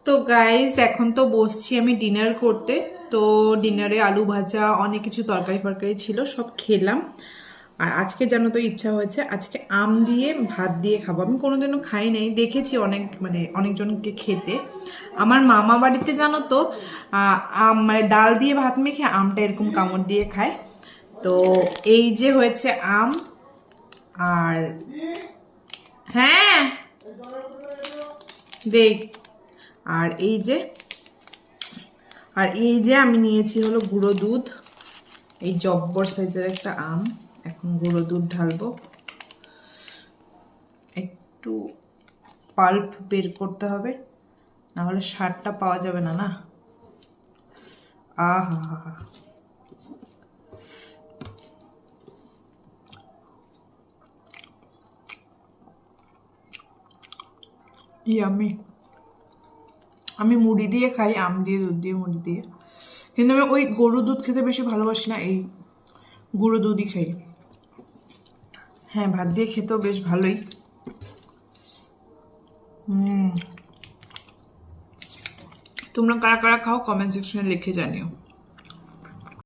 তো গাইস এখন তো বসছি আমি ডিনার করতে। তো ডিনারে আলু ভাজা অনেক কিছু তরকারি ফরকারি ছিল, সব খেলাম। আর আজকে জানো তো ইচ্ছা হয়েছে আজকে আম দিয়ে ভাত দিয়ে খাবো। আমি কোনোদিনও খাই নাই, দেখেছি অনেক অনেকজনকে খেতে। আমার মামা বাড়িতে জানো তো আম ডাল দিয়ে ভাত মেখে আমটা এরকম কামড় দিয়ে খায়। তো এই যে হয়েছে আম। আর হ্যাঁ দেখ। আর এই যে আমি নিয়েছি হলো গুঁড়ো দুধ। এই জব্বর সাইজের একটা আম। এখন গুঁড়ো দুধ ঢালবো, একটু পাল্প বের করতে হবে, না হলে স্বাদটা পাওয়া যাবে না। না আহা হা হা, ইয়ামি। আমি মুড়ি দিয়ে খাই, আম দিয়ে দুধ দিয়ে মুড়ি দিয়ে, কিন্তু আমি ওই গরুর দুধ খেতে বেশি ভালোবাসি না, এই গুঁড়ো দুধই খাই। হ্যাঁ, ভাত দিয়ে খেতেও বেশ ভালোই। তোমরা কারা কারা খাও কমেন্ট সেকশনে লিখে জানিও।